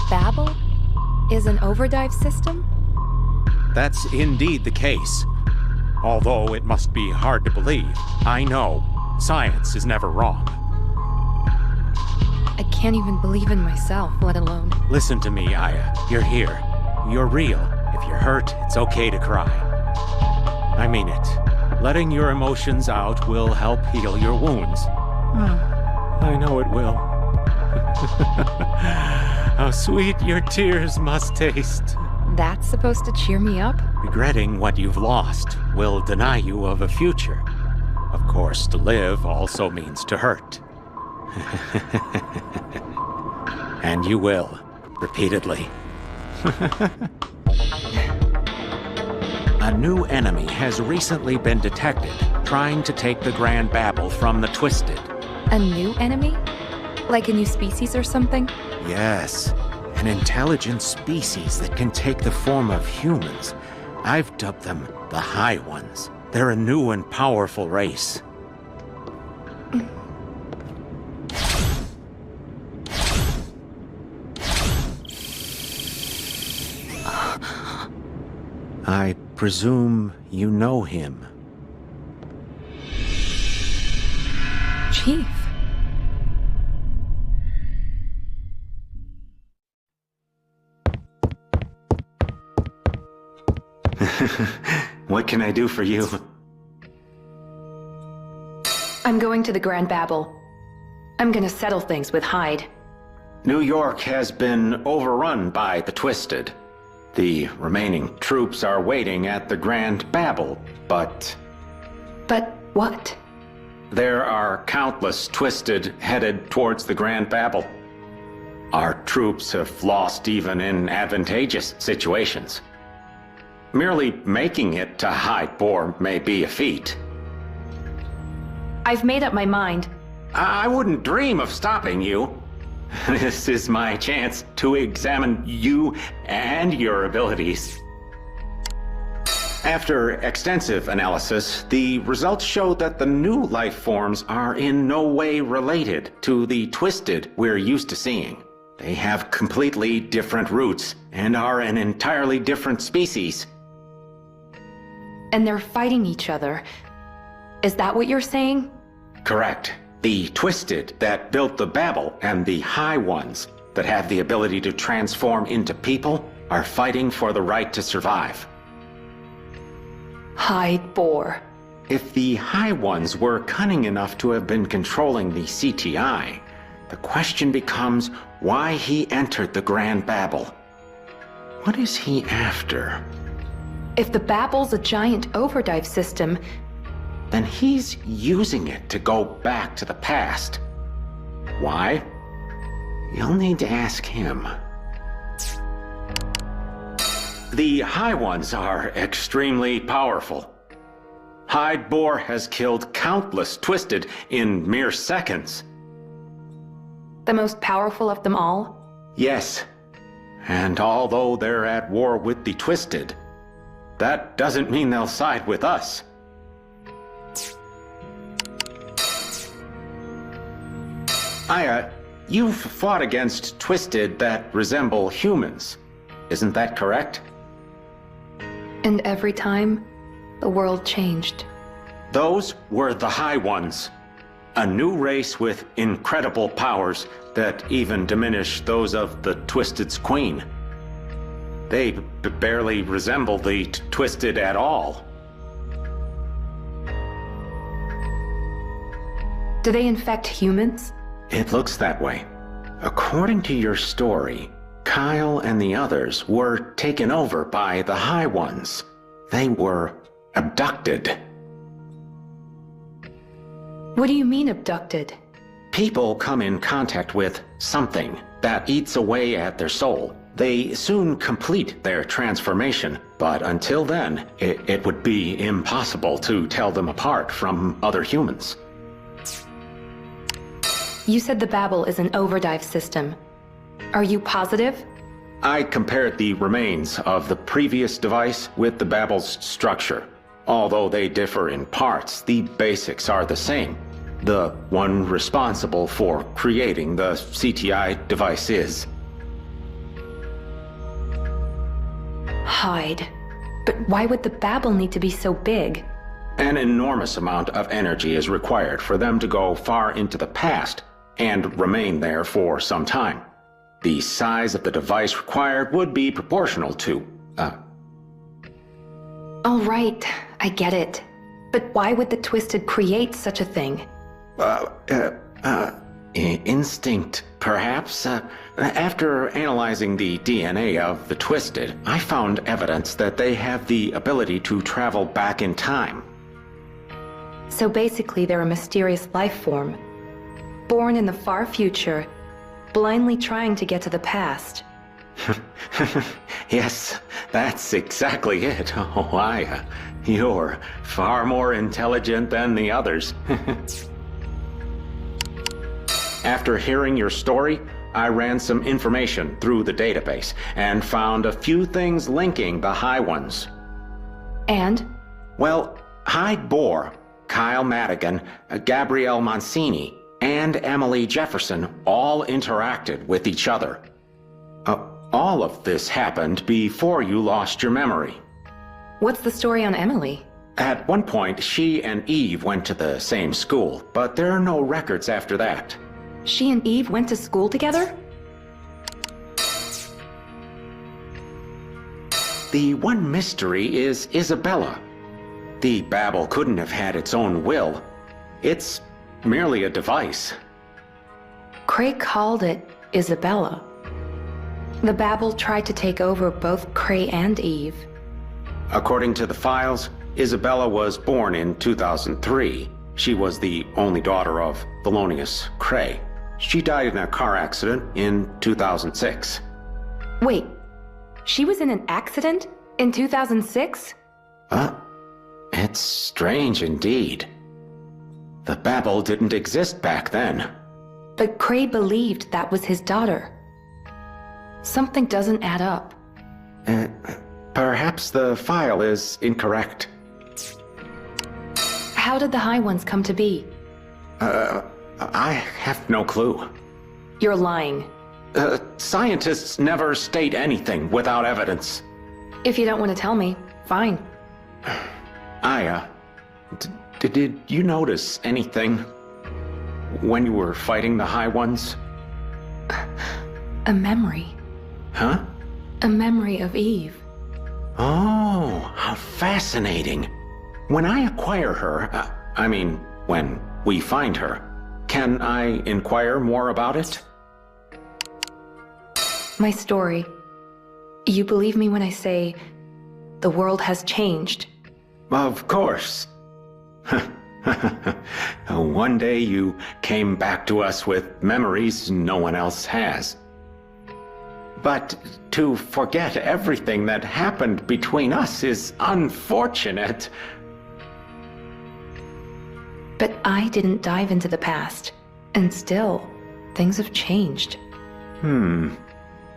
Babel is an overdive system? That's indeed the case. Although it must be hard to believe, I know science is never wrong. I can't even believe in myself, let alone... Listen to me, Aya. You're here. You're real. If you're hurt, it's okay to cry. I mean it. Letting your emotions out will help heal your wounds. I know it will. How sweet your tears must taste. That's supposed to cheer me up? Regretting what you've lost will deny you of a future. Of course, to live also means to hurt. And you will, repeatedly. A new enemy has recently been detected, trying to take the Grand Babel from the Twisted. A new enemy? Like a new species or something? Yes, an intelligent species that can take the form of humans. I've dubbed them the High Ones. They're a new and powerful race. I presume you know him. Chief. What can I do for you? I'm going to the Grand Babel. I'm gonna settle things with Hyde. New York has been overrun by the Twisted. The remaining troops are waiting at the Grand Babel, but... But what? There are countless Twisted headed towards the Grand Babel. Our troops have lost even in advantageous situations. Merely making it to Hyde Bor may be a feat. I've made up my mind. I wouldn't dream of stopping you. This is my chance to examine you and your abilities. After extensive analysis, the results show that the new life forms are in no way related to the Twisted we're used to seeing. They have completely different roots and are an entirely different species. And they're fighting each other. Is that what you're saying? Correct. The Twisted that built the Babel and the High Ones that have the ability to transform into people are fighting for the right to survive. Hyde Bor. If the High Ones were cunning enough to have been controlling the CTI, the question becomes why he entered the Grand Babel. What is he after? If the Babel's a giant overdive system, then he's using it to go back to the past. Why? You'll need to ask him. The High Ones are extremely powerful. Hyde Bor has killed countless Twisted in mere seconds. the most powerful of them all? Yes. And although they're at war with the Twisted, that doesn't mean they'll side with us. Aya, you've fought against Twisted that resemble humans. Isn't that correct? And every time, the world changed. Those were the High Ones. A new race with incredible powers that even diminish those of the Twisted's queen. They barely resemble the Twisted at all. Do they infect humans? It looks that way. According to your story, Kyle and the others were taken over by the High Ones. They were abducted. What do you mean abducted? People come in contact with something that eats away at their soul. They soon complete their transformation, but until then, it would be impossible to tell them apart from other humans. You said the Babel is an overdive system. Are you positive? I compared the remains of the previous device with the Babel's structure. Although they differ in parts, the basics are the same. The one responsible for creating the CTI device is. hide. But why would the Babel need to be so big? An enormous amount of energy is required for them to go far into the past and remain there for some time. The size of the device required would be proportional to, All right, I get it. But why would the Twisted create such a thing? Instinct, perhaps? After analyzing the DNA of the Twisted, I found evidence that they have the ability to travel back in time. So basically, they're a mysterious life form, born in the far future, blindly trying to get to the past. Yes, that's exactly it. Oh, Aya, you're far more intelligent than the others. After hearing your story, I ran some information through the database and found a few things linking the High Ones. And? Well, Hyde Bohr, Kyle Madigan, Gabrielle Mancini, and Emily Jefferson all interacted with each other. All of this happened before you lost your memory. What's the story on Emily? At one point, she and Eve went to the same school, but there are no records after that. She and Eve went to school together? The one mystery is Isabella. The Babel couldn't have had its own will. It's merely a device. Cray called it Isabella. The Babel tried to take over both Cray and Eve. According to the files, Isabella was born in 2003. She was the only daughter of Thelonious Cray. She died in a car accident in 2006. Wait, she was in an accident in 2006? It's strange indeed. The Babel didn't exist back then. But Cray believed that was his daughter. Something doesn't add up. Perhaps the file is incorrect. How did the High Ones come to be? I have no clue. You're lying. Scientists never state anything without evidence. If you don't want to tell me, fine. Aya, did you notice anything when you were fighting the High Ones? A memory. Huh? A memory of Eve. Oh, how fascinating. When I acquire her, when we find her, can I inquire more about it? My story. You believe me when I say the world has changed? Of course. One day you came back to us with memories no one else has. But to forget everything that happened between us is unfortunate. But I didn't dive into the past, and still, things have changed.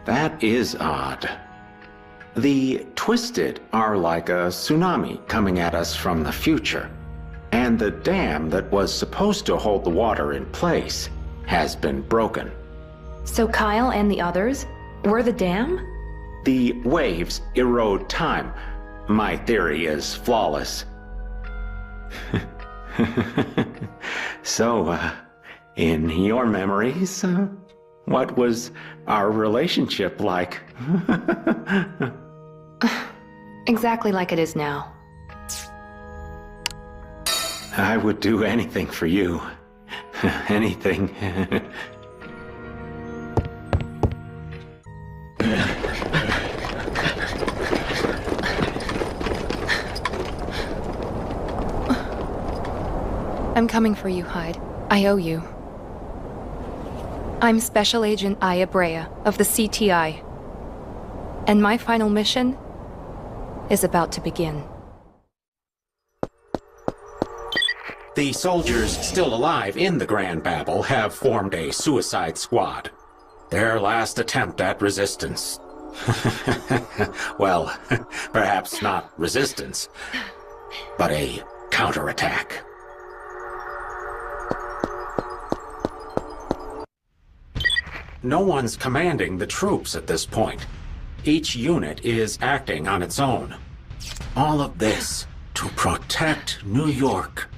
That is odd. The Twisted are like a tsunami coming at us from the future, and the dam that was supposed to hold the water in place has been broken. So Kyle and the others were the dam? The waves erode time. My theory is flawless. So, in your memories, what was our relationship like? Exactly like it is now. I would do anything for you. Anything. I'm coming for you, Hyde. I owe you. I'm Special Agent Aya Brea of the CTI. And my final mission is about to begin. The soldiers still alive in the Grand Babel have formed a suicide squad. Their last attempt at resistance. Well, perhaps not resistance, but a counterattack. No one's commanding the troops at this point. each unit is acting on its own. All of this to protect New York.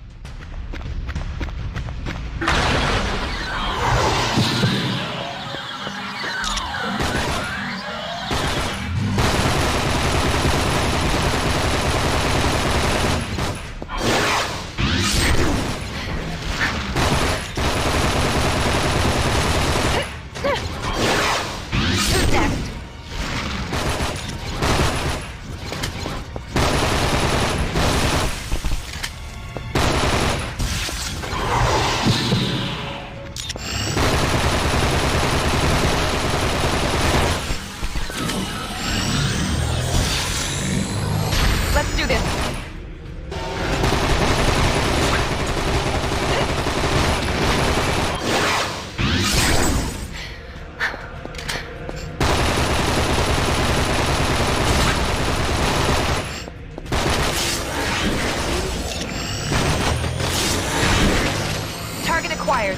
Let's do this. Target acquired.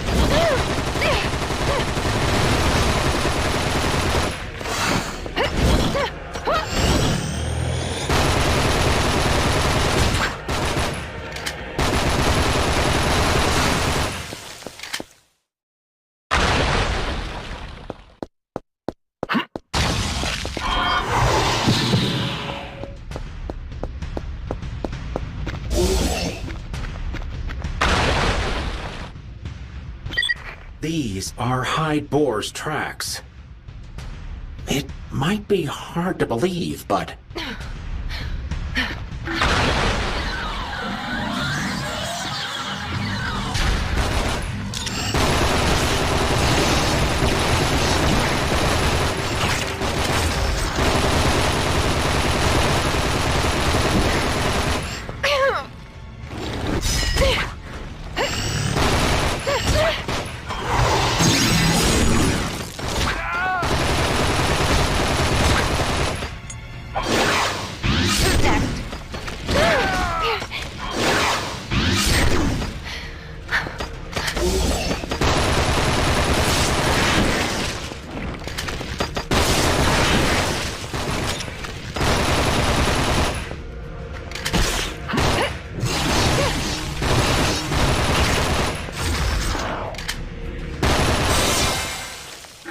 These are Hyde Boar's tracks. It might be hard to believe, but...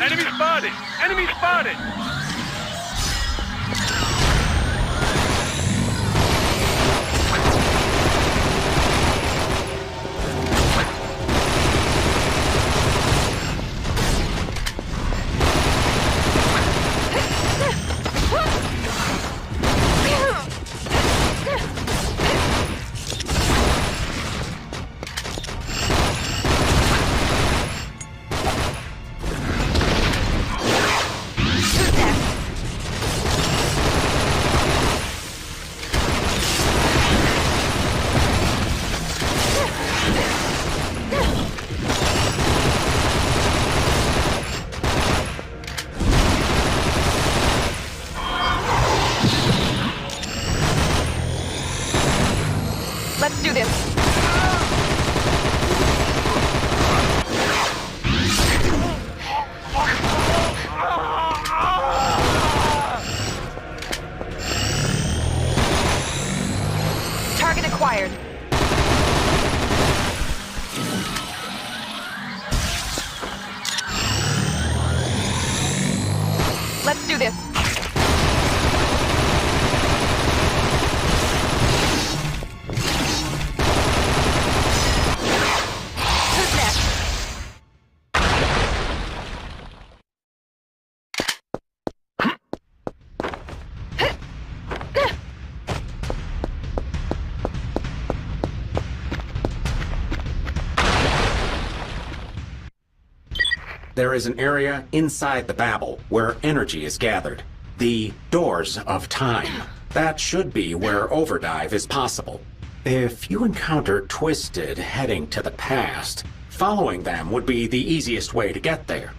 Enemy spotted! Enemy spotted! Let's do this. Target acquired. Let's do this. Who's next? There is an area inside the Babel where energy is gathered. The Doors of Time. That should be where overdrive is possible. If you encounter Twisted heading to the past, following them would be the easiest way to get there.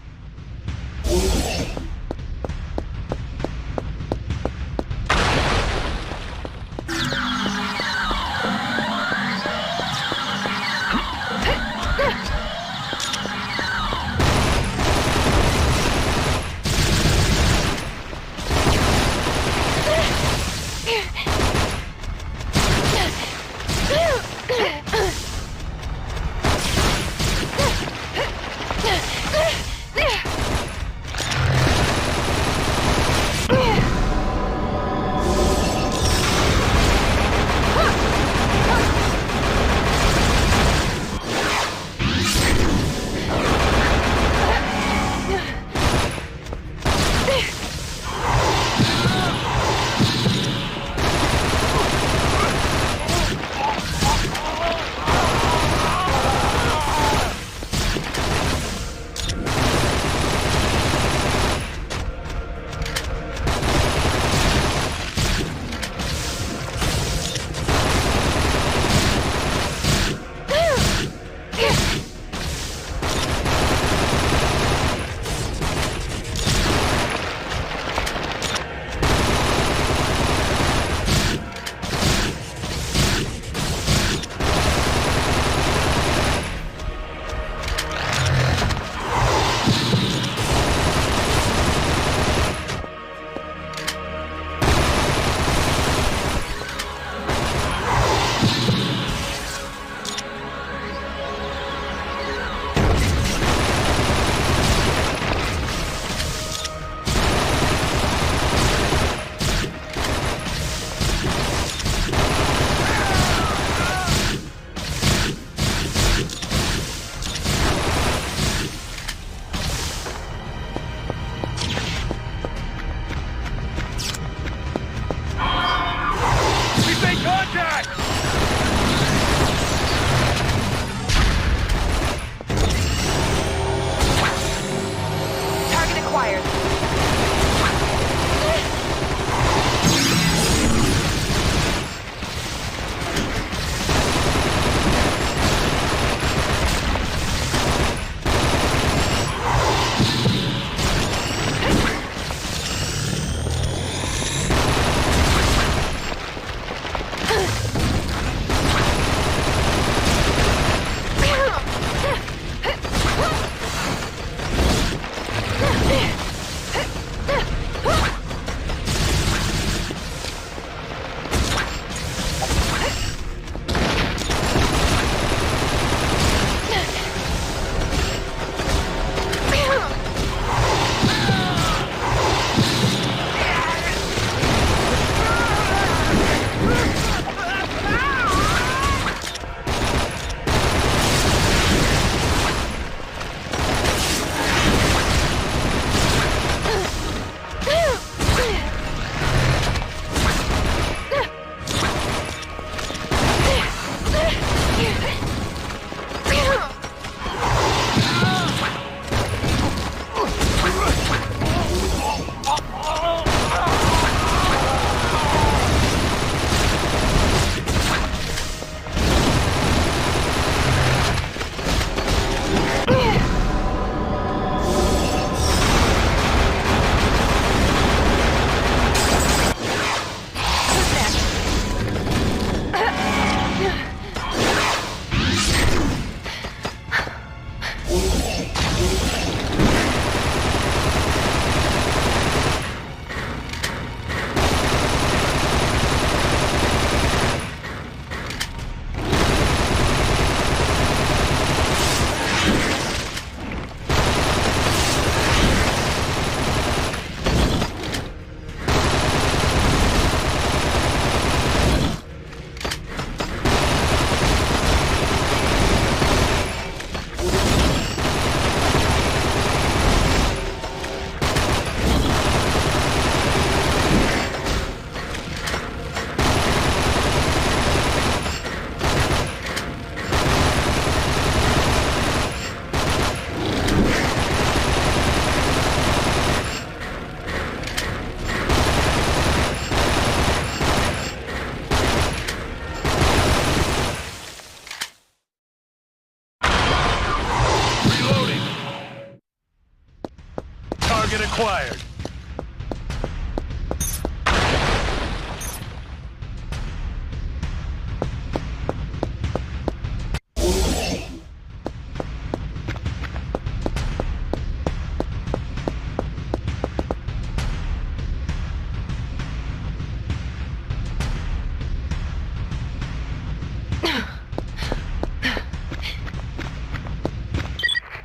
Target acquired.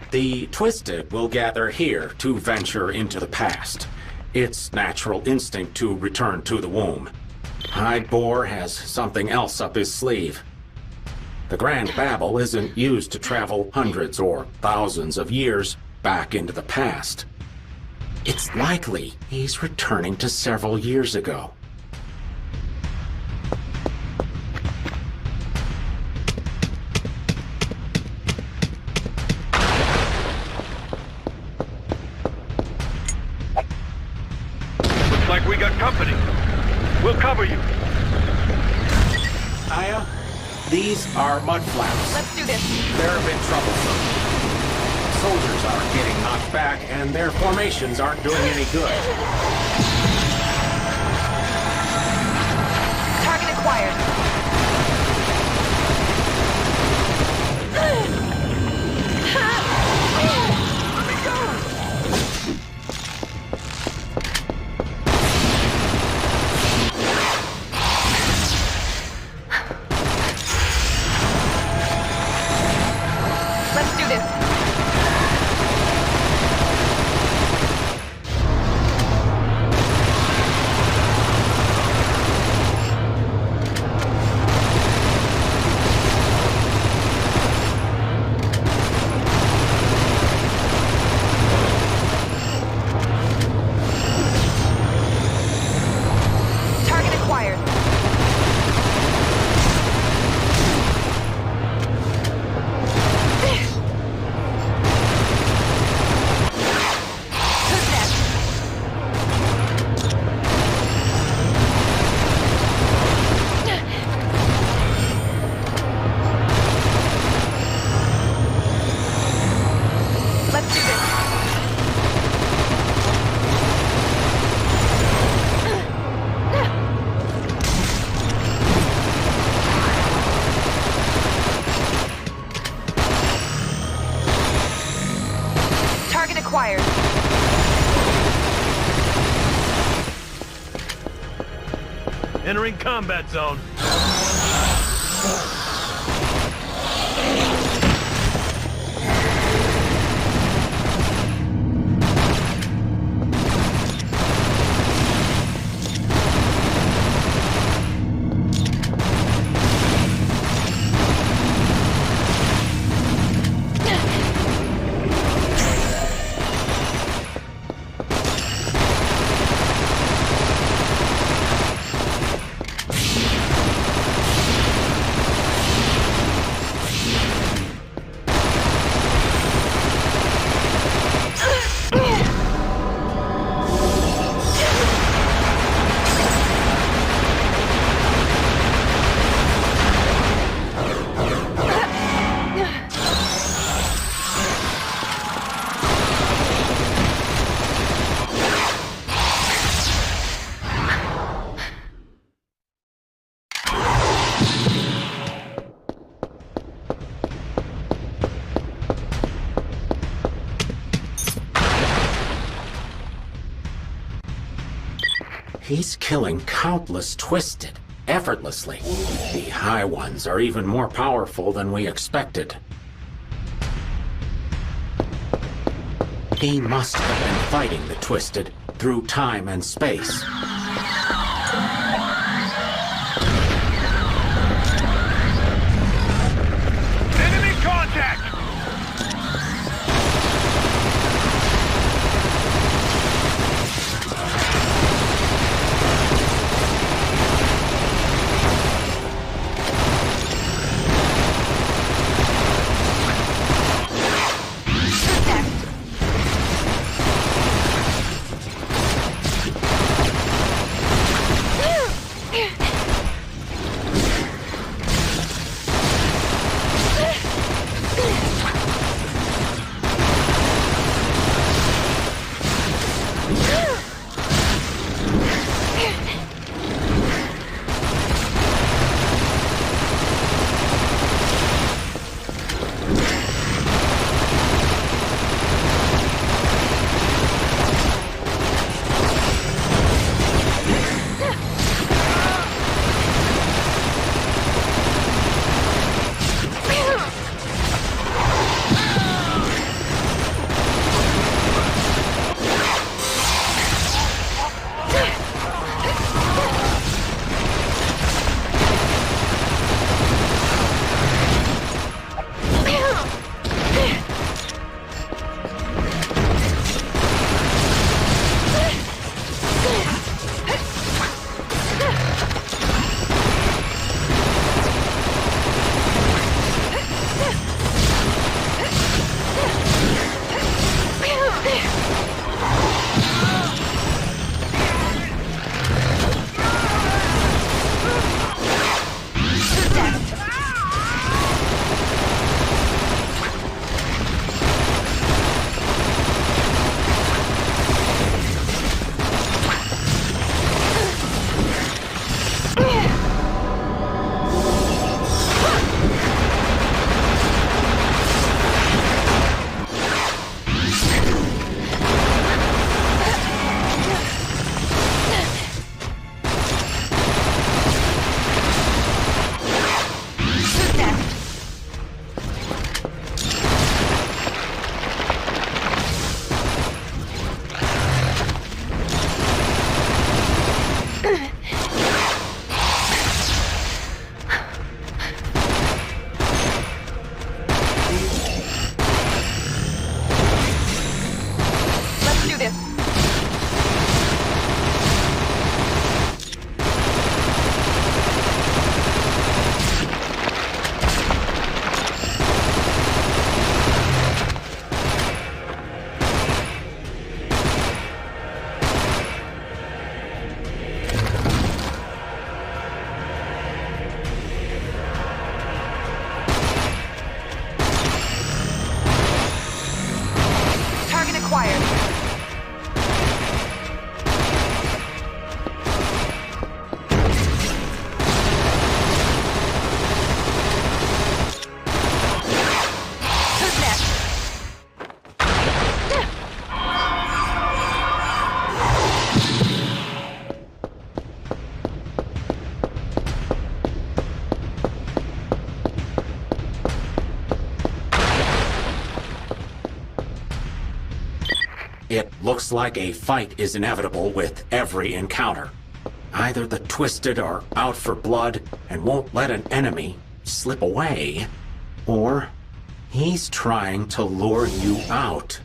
The Twisted will gather here to venture into the past. Its natural instinct to return to the womb. Hyde Boar has something else up his sleeve. The Grand Babel isn't used to travel hundreds or thousands of years back into the past. It's likely he's returning to several years ago. Like we got company. We'll cover you. Aya, these are mud flaps. Let's do this. They're a bit troublesome. Soldiers are getting knocked back, and their formations aren't doing any good. Target acquired. Let's do this. Target acquired. Who's next? Let's do this. Target acquired. Entering combat zone. He's killing countless Twisted, effortlessly. The High Ones are even more powerful than we expected. He must have been fighting the Twisted through time and space. Enemy contact! Who's next? It looks like a fight is inevitable with every encounter. Either the Twisted are out for blood and won't let an enemy slip away, or he's trying to lure you out.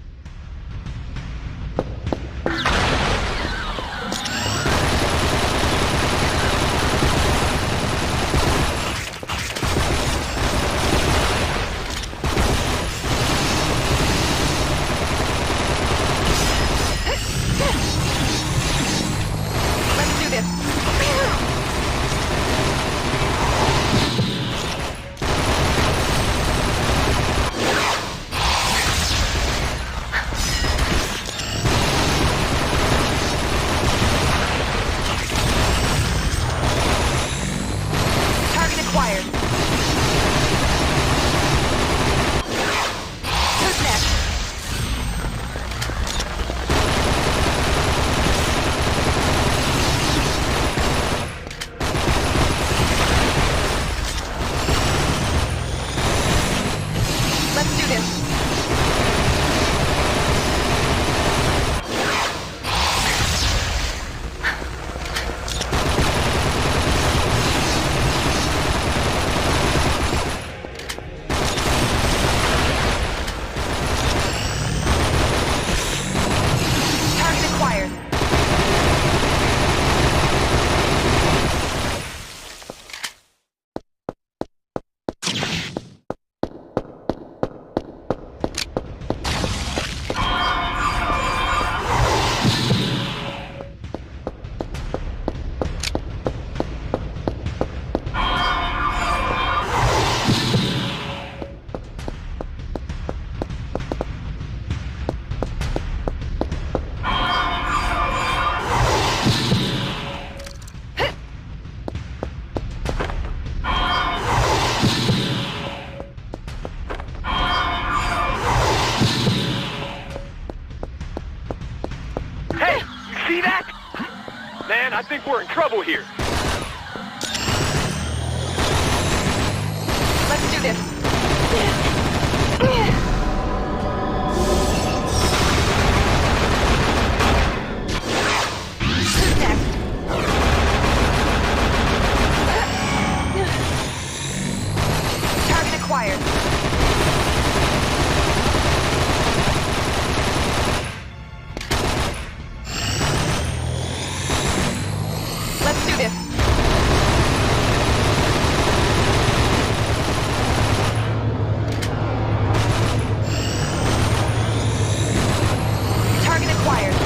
I think we're in trouble here. Let's do this. Who's next? Target acquired. Let's do this. Target acquired.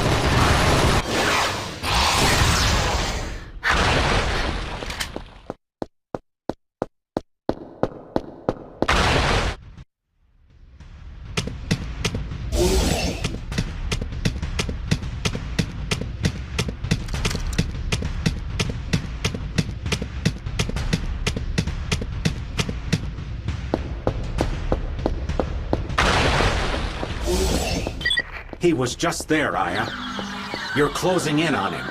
He was just there, Aya. You're closing in on him.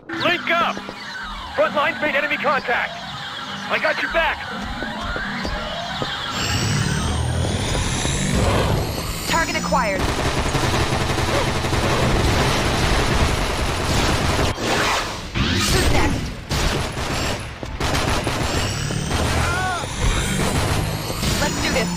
Link up! Front line's made enemy contact. I got your back. Target acquired. Who's next? Let's do this.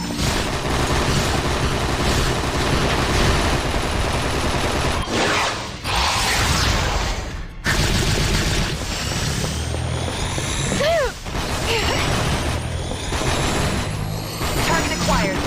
Target acquired.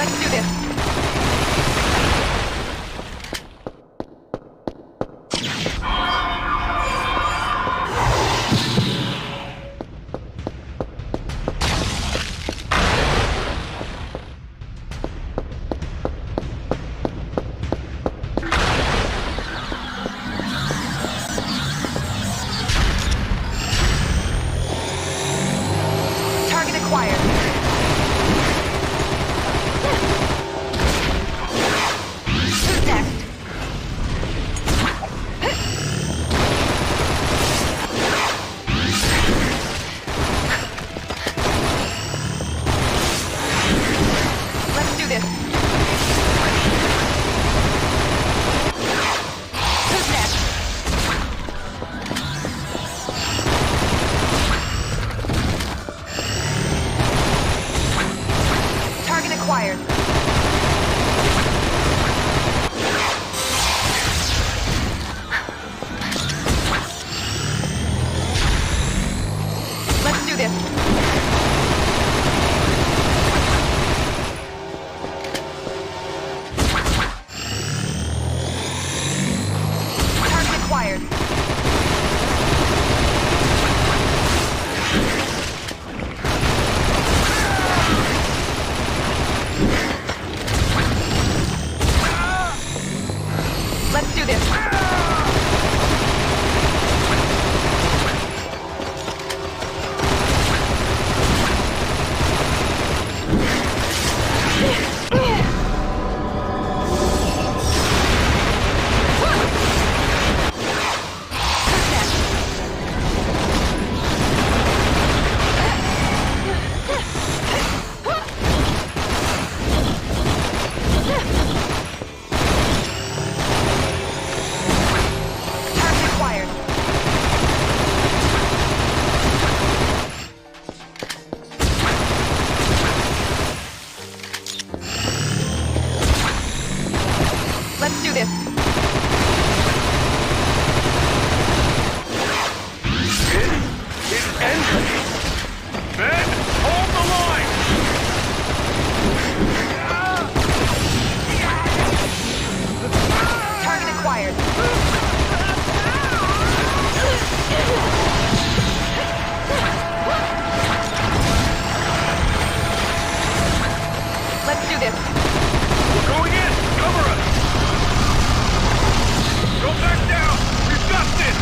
Let's do this. Target acquired. Who's next? Let's do this. Who's next? Target acquired. Let's do this. Target acquired. Let's do this. Target acquired. Let's do this. It's ending! Ben, hold the line! Target acquired. Let's do this. We're going in! Cover us! Go back down! We've got this!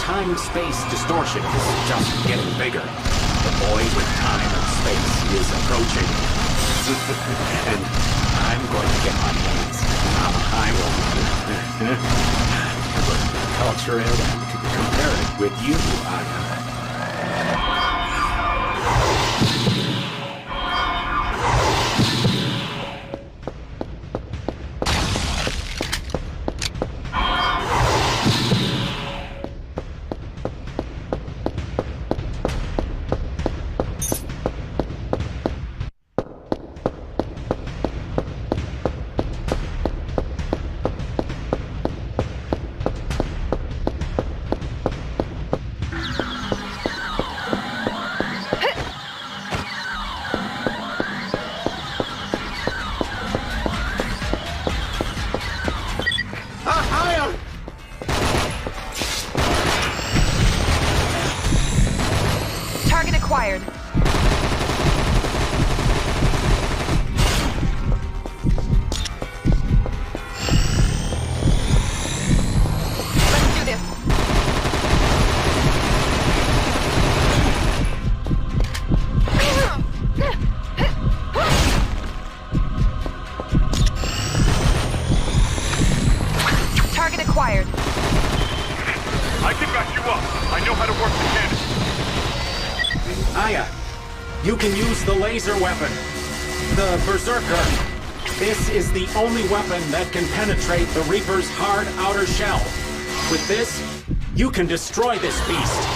time-space distortion is just getting bigger. The void with time and space is approaching. And I'm going to get my hands. I will culture it and compare it with you, Aya. Target acquired. Let's do this. Target acquired. I can back you up. I know how to work the cannon. Aya, you can use the laser weapon. The Berserker. This is the only weapon that can penetrate the Reaper's hard outer shell. With this, you can destroy this beast.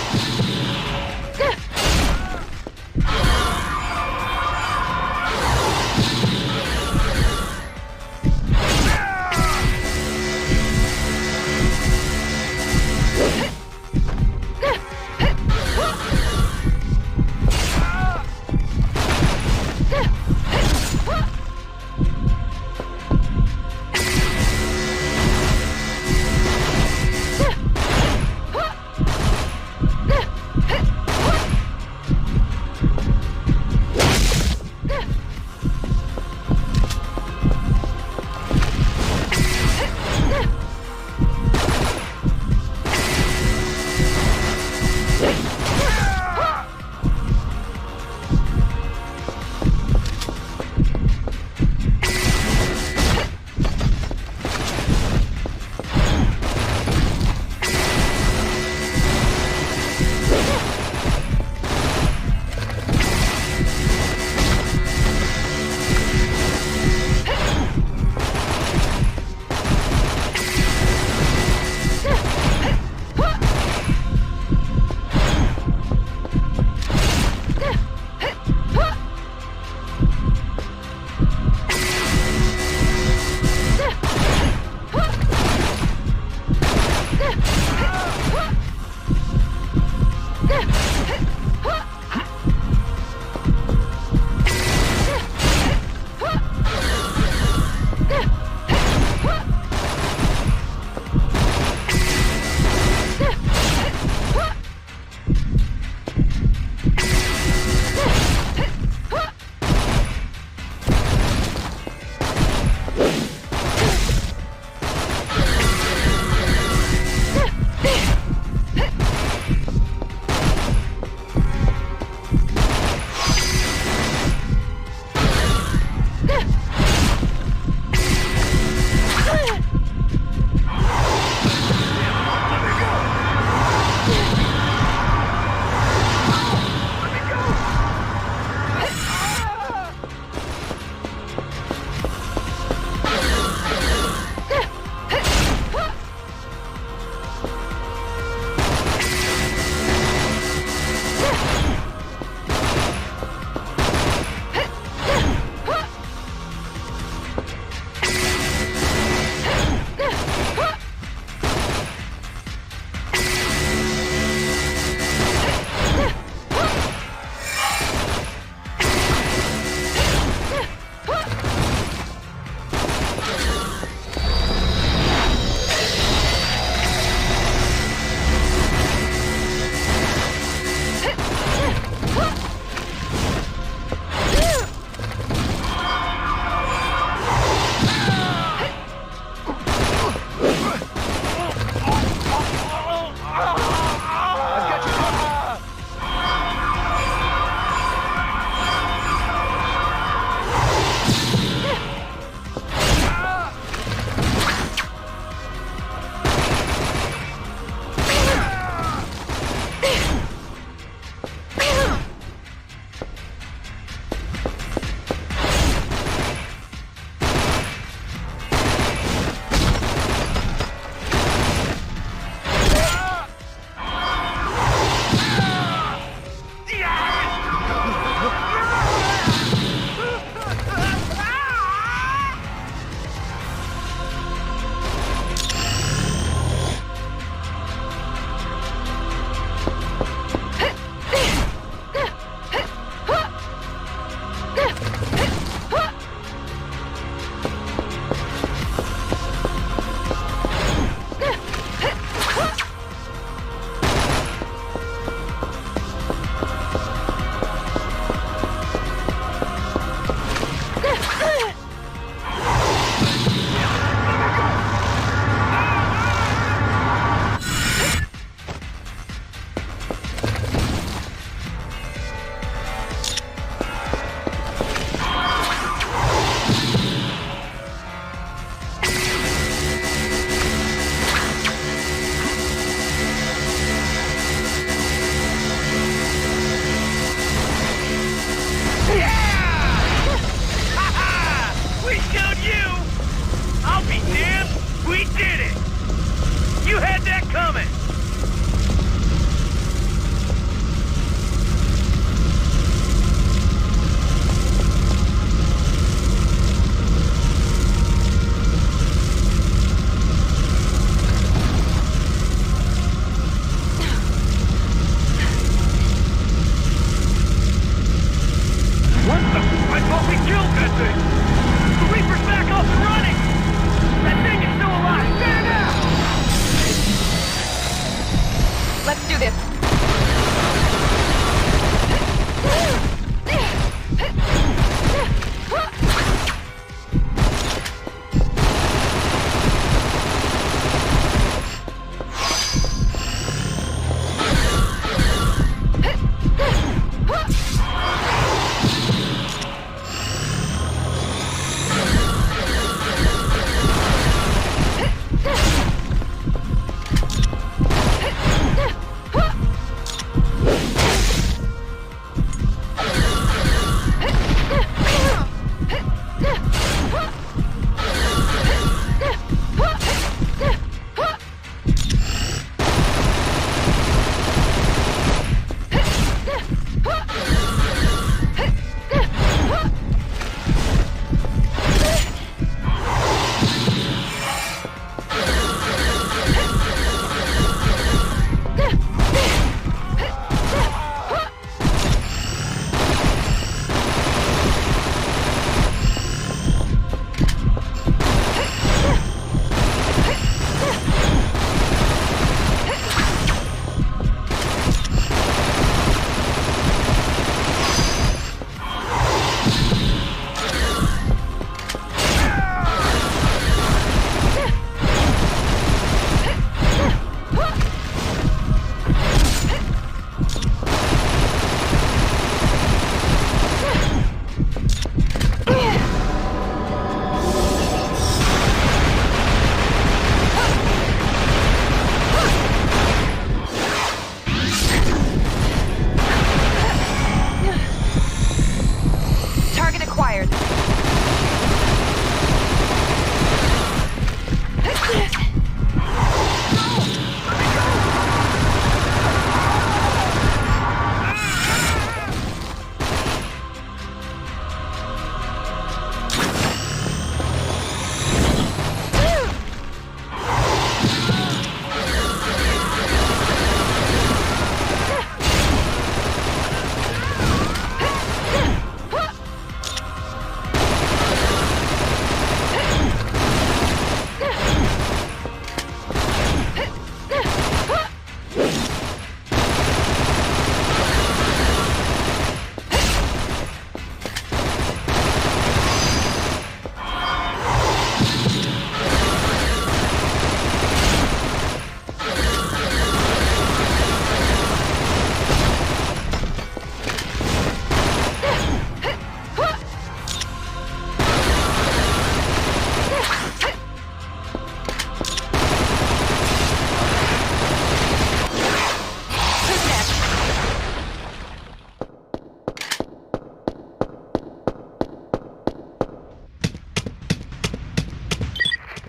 Let's do this.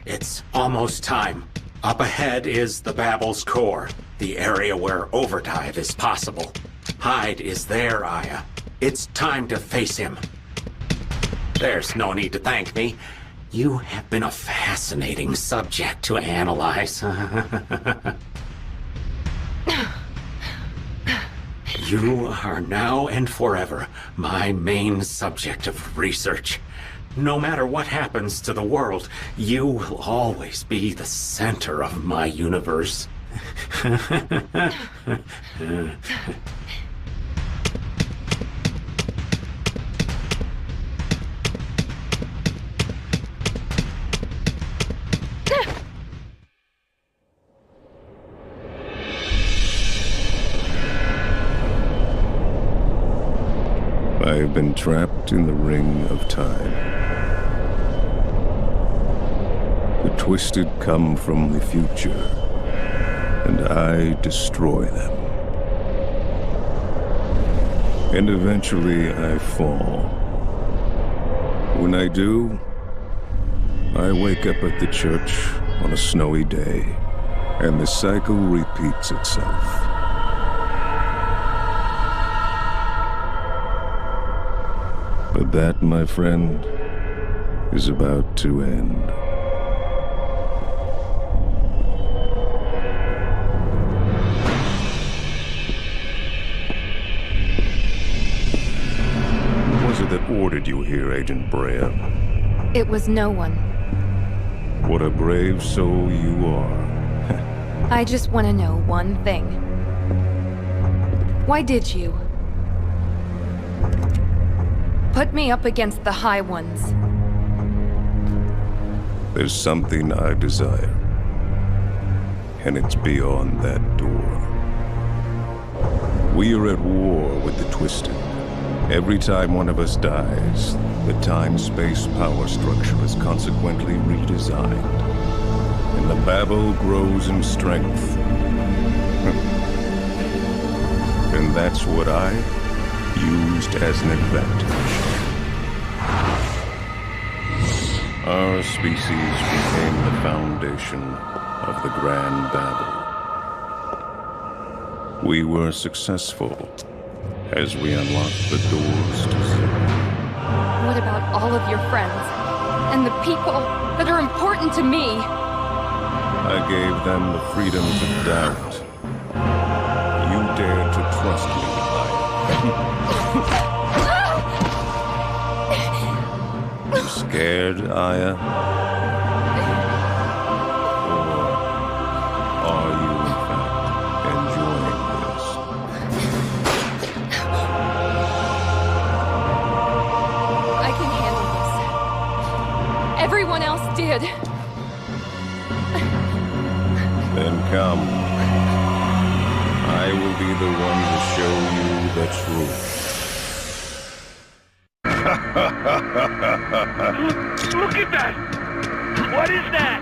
It's almost time. Up ahead is the Babel's core, the area where overdive is possible. Hyde is there, Aya. It's time to face him. There's no need to thank me. You have been a fascinating subject to analyze. You are now and forever my main subject of research. No matter what happens to the world, you will always be the center of my universe. I have been trapped in the ring of time. The twisted come from the future, and I destroy them. And eventually I fall. When I do, I wake up at the church on a snowy day, and the cycle repeats itself. But that, my friend, is about to end. Who was it that ordered you here, Agent Brea? It was no one. What a brave soul you are. I just want to know one thing. Why did you? Put me up against the High Ones. There's something I desire, and it's beyond that door. We are at war with the Twisted. Every time one of us dies, the time-space power structure is consequently redesigned, and the Babel grows in strength. And that's what I used as an advantage. Our species became the foundation of the Grand Babel. We were successful as we unlocked the doors to zero. What about all of your friends? And the people that are important to me? I gave them the freedom to doubt. You dared to trust me, Aya. You scared, Aya? Or are you, in fact, enjoying this? I can handle this. Everyone else did. Then come. I will be the one to show you the truth. Look at that! What is that?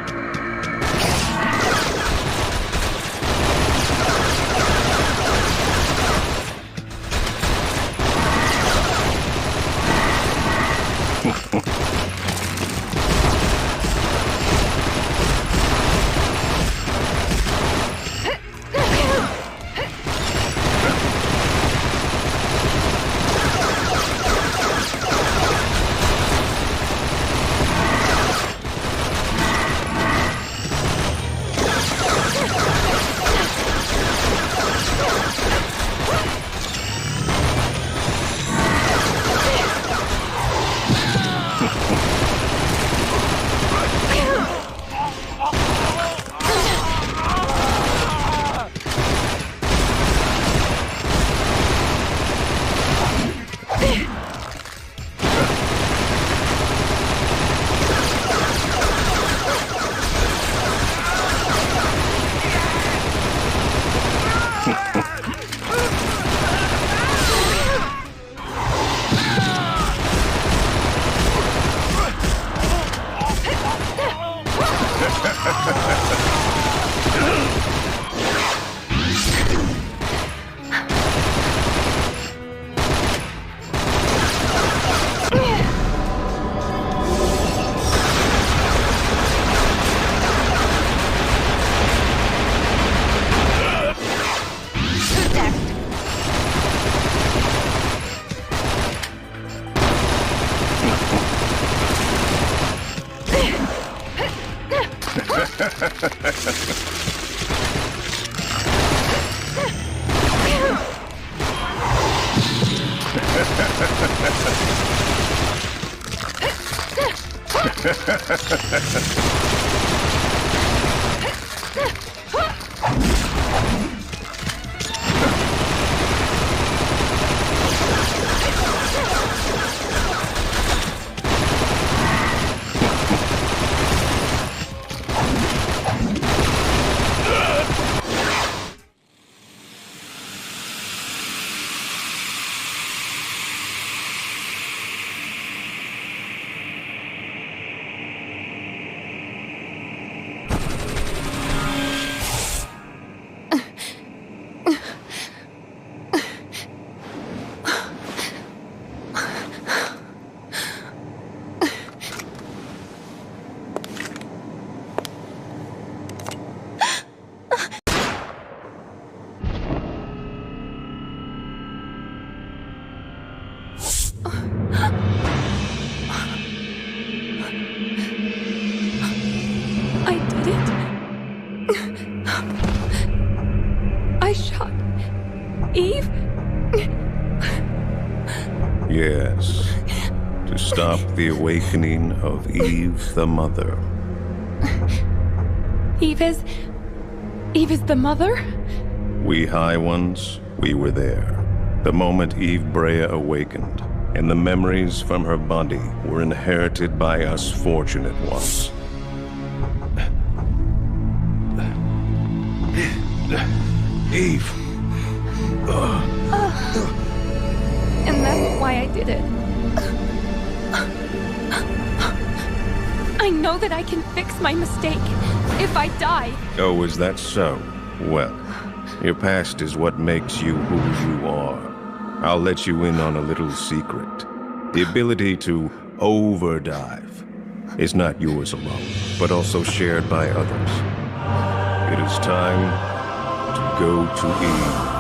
I did it. I shot Eve. Yes. To stop the awakening of Eve the Mother. Eve is the mother? We High Ones, We were there. The moment Eve Brea awakened, and the memories from her body were inherited by us fortunate ones. Eve! And that's why I did it. I know that I can fix my mistake if I die. Oh, is that so? Well, your past is what makes you who you are. I'll let you in on a little secret. The ability to overdive is not yours alone, but also shared by others. It is time to go to Eve.